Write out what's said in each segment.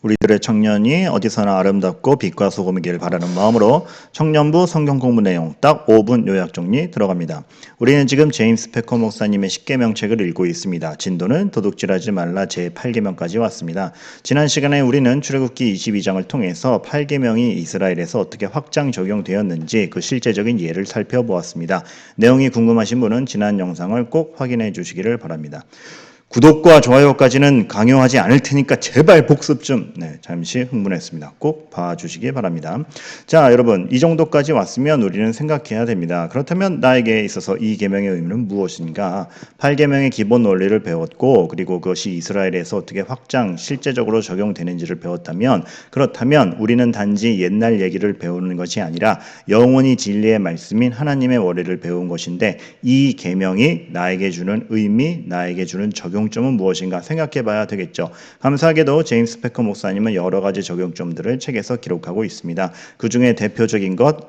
우리들의 청년이 어디서나 아름답고 빛과 소금이길 바라는 마음으로 청년부 성경 공부 내용 딱 5분 요약 정리 들어갑니다. 우리는 지금 제임스 패커 목사님의 십계명책을 읽고 있습니다. 진도는 도둑질하지 말라 제8계명까지 왔습니다. 지난 시간에 우리는 출애굽기 22장을 통해서 8계명이 이스라엘에서 어떻게 확장 적용되었는지 그 실제적인 예를 살펴보았습니다. 내용이 궁금하신 분은 지난 영상을 꼭 확인해 주시기를 바랍니다. 구독과 좋아요까지는 강요하지 않을 테니까 제발 복습 좀. 잠시 흥분했습니다. 꼭 봐주시기 바랍니다. 자, 여러분, 이 정도까지 왔으면 우리는 생각해야 됩니다. 그렇다면 나에게 있어서 이 계명의 의미는 무엇인가? 8계명의 기본 원리를 배웠고, 그리고 그것이 이스라엘에서 어떻게 확장, 실제적으로 적용되는지를 배웠다면, 그렇다면 우리는 단지 옛날 얘기를 배우는 것이 아니라 영원히 진리의 말씀인 하나님의 원리를 배운 것인데, 이 계명이 나에게 주는 의미, 나에게 주는 적용점은 무엇인가 생각해 봐야 되겠죠. 감사하게도 제임스 패커 목사님은 여러 가지 적용점들을 책에서 기록하고 있습니다. 그 중에 대표적인 것,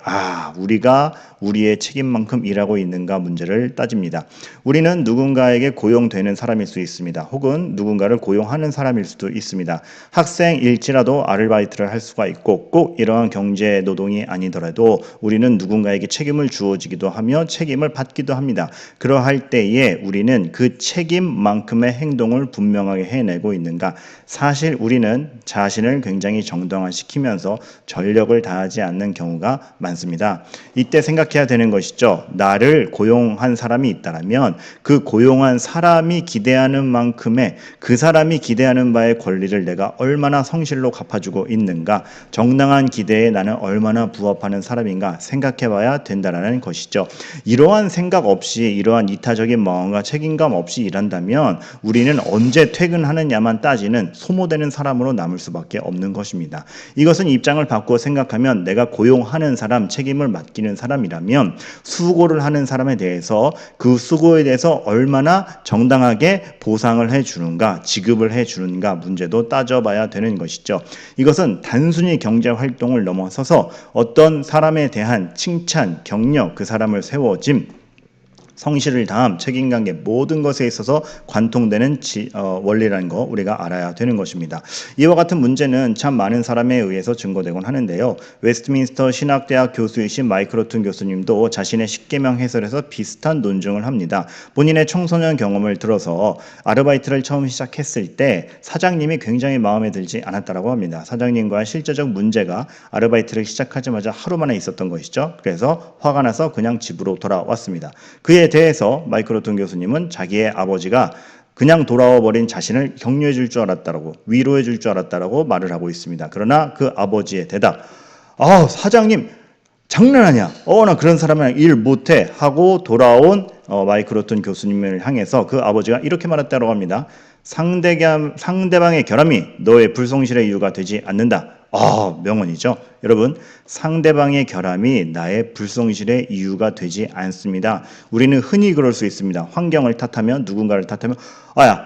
우리가 우리의 책임만큼 일하고 있는가 문제를 따집니다. 우리는 누군가에게 고용되는 사람일 수 있습니다. 혹은 누군가를 고용하는 사람일 수도 있습니다. 학생일지라도 아르바이트를 할 수가 있고 꼭 이러한 경제 노동이 아니더라도 우리는 누군가에게 책임을 주어지기도 하며 책임을 받기도 합니다. 그러할 때에 우리는 그 책임만큼의 행동을 분명하게 해내고 있는가? 사실 우리는 자신을 굉장히 정당화시키면서 전력을 다하지 않는 경우가 많습니다. 이때 생각해야 되는 것이죠. 나를 고용한 사람이 있다면 그 고용한 사람이 기대하는 만큼의 그 사람이 기대하는 바의 권리를 내가 얼마나 성실로 갚아주고 있는가? 정당한 기대에 나는 얼마나 부합하는 사람인가 생각해 봐야 된다는 것이죠. 이러한 생각 없이 이러한 이타적인 마음과 책임감 없이 일한다면 우리는 언제 퇴근하느냐만 따지는 소모되는 사람으로 남을 수밖에 없는 것입니다. 이것은 입장을 바꾸어 생각하면 내가 고용하는 사람, 책임을 맡기는 사람이라면 수고를 하는 사람에 대해서 그 수고에 대해서 얼마나 정당하게 보상을 해주는가, 지급을 해주는가 문제도 따져봐야 되는 것이죠. 이것은 단순히 경제활동을 넘어서서 어떤 사람에 대한 칭찬, 격려, 그 사람을 세워짐, 성실을 다함, 책임관계 모든 것에 있어서 관통되는 원리라는 거 우리가 알아야 되는 것입니다. 이와 같은 문제는 참 많은 사람에 의해서 증거되곤 하는데요. 웨스트민스터 신학대학 교수이신 마이클 호튼 교수님도 자신의 십계명 해설에서 비슷한 논증을 합니다. 본인의 청소년 경험을 들어서 아르바이트를 처음 시작했을 때 사장님이 굉장히 마음에 들지 않았다고 합니다. 사장님과의 실제적 문제가 아르바이트를 시작하자마자 하루 만에 있었던 것이죠. 그래서 화가 나서 그냥 집으로 돌아왔습니다. 그에 대해서 마이클 호튼 교수님은 자기의 아버지가 그냥 돌아와 버린 자신을 격려해 줄 줄 알았다라고, 위로해 줄 줄 알았다라고 말을 하고 있습니다. 그러나 그 아버지의 대답, 사장님 장난하냐? 나 그런 사람이랑 일 못해 하고 돌아온 마이클 호튼 교수님을 향해서 그 아버지가 이렇게 말했다고 합니다. 상대방의 결함이 너의 불성실의 이유가 되지 않는다. 명언이죠. 여러분, 상대방의 결함이 나의 불성실의 이유가 되지 않습니다. 우리는 흔히 그럴 수 있습니다. 환경을 탓하면, 누군가를 탓하면,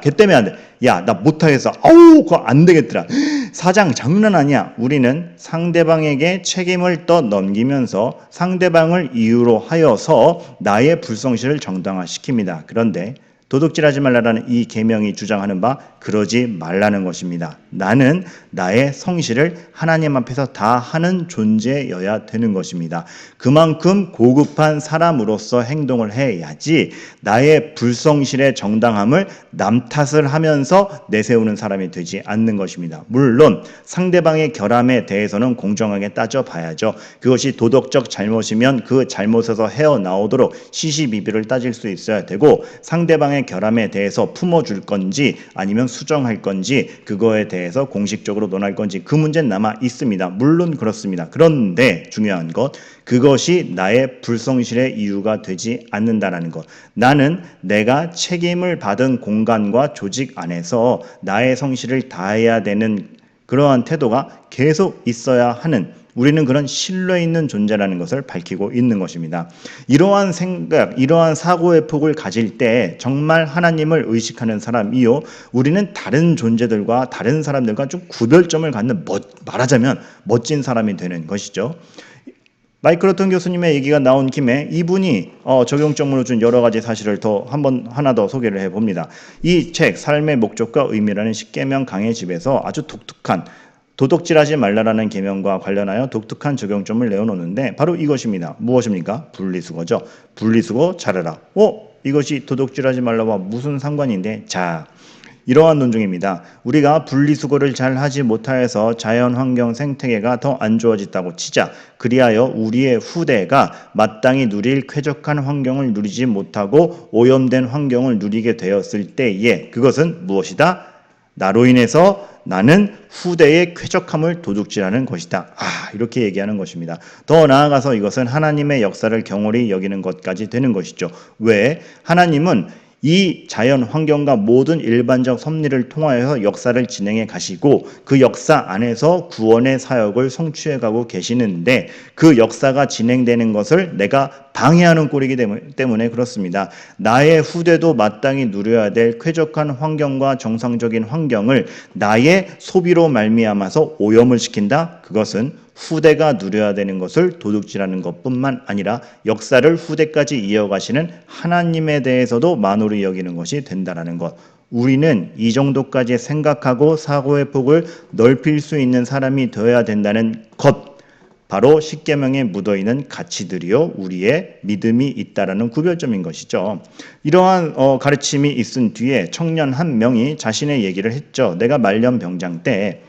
걔 때문에 안 돼. 나 못하겠어. 그거 안 되겠더라. 사장 장난 아니야. 우리는 상대방에게 책임을 떠넘기면서 상대방을 이유로 하여서 나의 불성실을 정당화시킵니다. 그런데 도둑질하지 말라라는 이 계명이 주장하는 바 그러지 말라는 것입니다. 나는 나의 성실을 하나님 앞에서 다 하는 존재여야 되는 것입니다. 그만큼 고급한 사람으로서 행동을 해야지 나의 불성실의 정당함을 남 탓을 하면서 내세우는 사람이 되지 않는 것입니다. 물론 상대방의 결함에 대해서는 공정하게 따져봐야죠. 그것이 도덕적 잘못이면 그 잘못에서 헤어나오도록 시시비비를 따질 수 있어야 되고 상대방의 결함에 대해서 품어줄 건지 아니면 수정할 건지 그거에 대해서 공식적으로 논할 건지 그 문제는 남아 있습니다. 물론 그렇습니다. 그런데 중요한 것 그것이 나의 불성실의 이유가 되지 않는다는 것. 나는 내가 책임을 받은 공간과 조직 안에서 나의 성실을 다해야 되는 그러한 태도가 계속 있어야 하는 우리는 그런 신뢰 있는 존재라는 것을 밝히고 있는 것입니다. 이러한 생각, 이러한 사고의 폭을 가질 때 정말 하나님을 의식하는 사람이요. 우리는 다른 존재들과 다른 사람들과 좀 구별점을 갖는 말하자면 멋진 사람이 되는 것이죠. 마이클 호튼 교수님의 얘기가 나온 김에 이분이 적용점으로 준 여러 가지 사실을 하나 더 소개를 해봅니다. 이 책 삶의 목적과 의미라는 십계명 강의 집에서 아주 독특한 도둑질하지 말라라는 계명과 관련하여 독특한 적용점을 내어놓는데 바로 이것입니다. 무엇입니까? 분리수거죠. 분리수거 잘해라. 이것이 도둑질하지 말라와 무슨 상관인데? 자, 이러한 논증입니다. 우리가 분리수거를 잘 하지 못하여서 자연환경 생태계가 더 안 좋아졌다고 치자. 그리하여 우리의 후대가 마땅히 누릴 쾌적한 환경을 누리지 못하고 오염된 환경을 누리게 되었을 때에 그것은 무엇이다? 나로 인해서 나는 후대의 쾌적함을 도둑질하는 것이다. 이렇게 얘기하는 것입니다. 더 나아가서 이것은 하나님의 역사를 경홀히 여기는 것까지 되는 것이죠. 왜? 하나님은 이 자연 환경과 모든 일반적 섭리를 통하여서 역사를 진행해 가시고 그 역사 안에서 구원의 사역을 성취해 가고 계시는데 그 역사가 진행되는 것을 내가 방해하는 꼴이기 때문에 그렇습니다. 나의 후대도 마땅히 누려야 될 쾌적한 환경과 정상적인 환경을 나의 소비로 말미암아서 오염을 시킨다? 그것은 후대가 누려야 되는 것을 도둑질하는 것뿐만 아니라 역사를 후대까지 이어가시는 하나님에 대해서도 만홀히 여기는 것이 된다는 것. 우리는 이 정도까지 생각하고 사고의 폭을 넓힐 수 있는 사람이 되어야 된다는 것. 바로 십계명에 묻어있는 가치들이요 우리의 믿음이 있다라는 구별점인 것이죠. 이러한 가르침이 있은 뒤에 청년 한 명이 자신의 얘기를 했죠. 내가 말년병장 때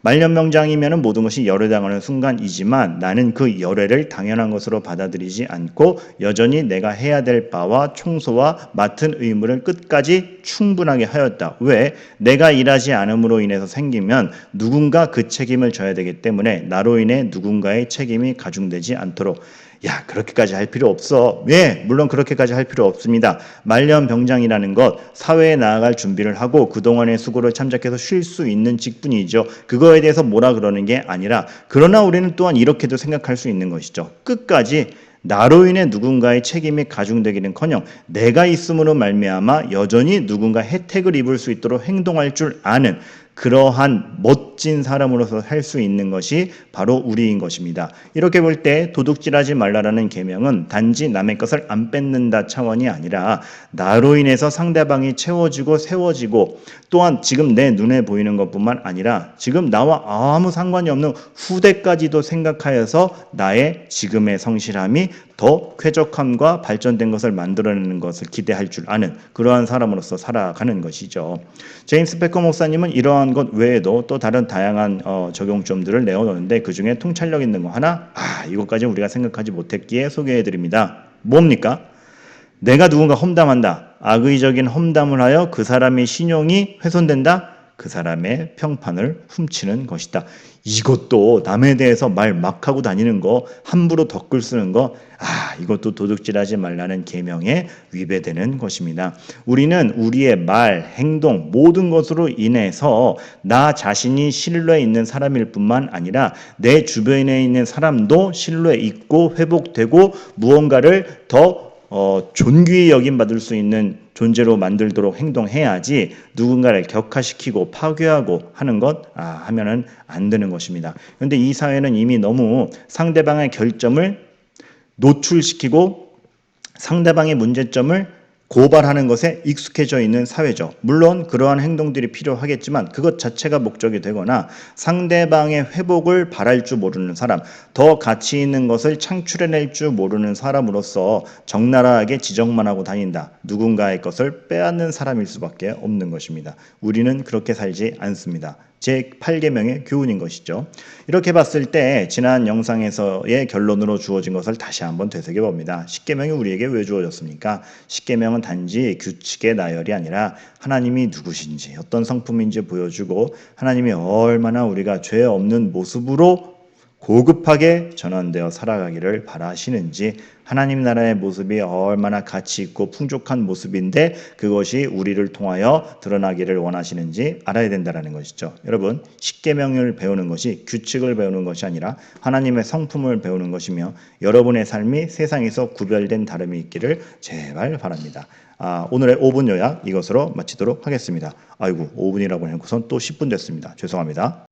말년병장이면 모든 것이 열애당하는 순간이지만 나는 그 열애를 당연한 것으로 받아들이지 않고 여전히 내가 해야 될 바와 청소와 맡은 의무를 끝까지 충분하게 하였다. 왜? 내가 일하지 않음으로 인해서 생기면 누군가 그 책임을 져야 되기 때문에 나로 인해 누군가의 책임이 가중되지 않도록. 그렇게까지 할 필요 없어. 물론 그렇게까지 할 필요 없습니다. 말년병장이라는 것, 사회에 나아갈 준비를 하고 그동안의 수고를 참작해서 쉴 수 있는 직분이죠. 그거에 대해서 뭐라 그러는 게 아니라 그러나 우리는 또한 이렇게도 생각할 수 있는 것이죠. 끝까지 나로 인해 누군가의 책임이 가중되기는커녕 내가 있음으로 말미암아 여전히 누군가 혜택을 입을 수 있도록 행동할 줄 아는 그러한 멋진 사람으로서 할 수 있는 것이 바로 우리인 것입니다. 이렇게 볼 때 도둑질하지 말라라는 계명은 단지 남의 것을 안 뺏는다 차원이 아니라 나로 인해서 상대방이 채워지고 세워지고 또한 지금 내 눈에 보이는 것뿐만 아니라 지금 나와 아무 상관이 없는 후대까지도 생각하여서 나의 지금의 성실함이 더 쾌적함과 발전된 것을 만들어내는 것을 기대할 줄 아는 그러한 사람으로서 살아가는 것이죠. 제임스 패커 목사님은 이러한 것 외에도 또 다른 다양한 적용점들을 내어놓는데 그 중에 통찰력 있는 거 하나, 이것까지 우리가 생각하지 못했기에 소개해드립니다. 뭡니까? 내가 누군가 험담한다. 악의적인 험담을 하여 그 사람의 신용이 훼손된다. 그 사람의 평판을 훔치는 것이다. 이것도 남에 대해서 말 막 하고 다니는 거, 함부로 덧글 쓰는 거, 이것도 도둑질하지 말라는 계명에 위배되는 것입니다. 우리는 우리의 말, 행동, 모든 것으로 인해서 나 자신이 신뢰 있는 사람일 뿐만 아니라 내 주변에 있는 사람도 신뢰 있고 회복되고 무언가를 더 존귀히 여김받을 수 있는 존재로 만들도록 행동해야지 누군가를 격화시키고 파괴하고 하는 것 하면은 안 되는 것입니다. 그런데 이 사회는 이미 너무 상대방의 결점을 노출시키고 상대방의 문제점을 고발하는 것에 익숙해져 있는 사회죠. 물론 그러한 행동들이 필요하겠지만 그것 자체가 목적이 되거나 상대방의 회복을 바랄 줄 모르는 사람, 더 가치 있는 것을 창출해낼 줄 모르는 사람으로서 적나라하게 지적만 하고 다닌다. 누군가의 것을 빼앗는 사람일 수밖에 없는 것입니다. 우리는 그렇게 살지 않습니다. 제8계명의 교훈인 것이죠. 이렇게 봤을 때 지난 영상에서의 결론으로 주어진 것을 다시 한번 되새겨봅니다. 10계명이 우리에게 왜 주어졌습니까? 10계명은 단지 규칙의 나열이 아니라 하나님이 누구신지 어떤 성품인지 보여주고 하나님이 얼마나 우리가 죄 없는 모습으로 고급하게 전환되어 살아가기를 바라시는지 하나님 나라의 모습이 얼마나 가치 있고 풍족한 모습인데 그것이 우리를 통하여 드러나기를 원하시는지 알아야 된다는 것이죠. 여러분, 십계명을 배우는 것이 규칙을 배우는 것이 아니라 하나님의 성품을 배우는 것이며 여러분의 삶이 세상에서 구별된 다름이 있기를 제발 바랍니다. 오늘의 5분 요약 이것으로 마치도록 하겠습니다. 5분이라고 해놓고선 또 10분 됐습니다. 죄송합니다.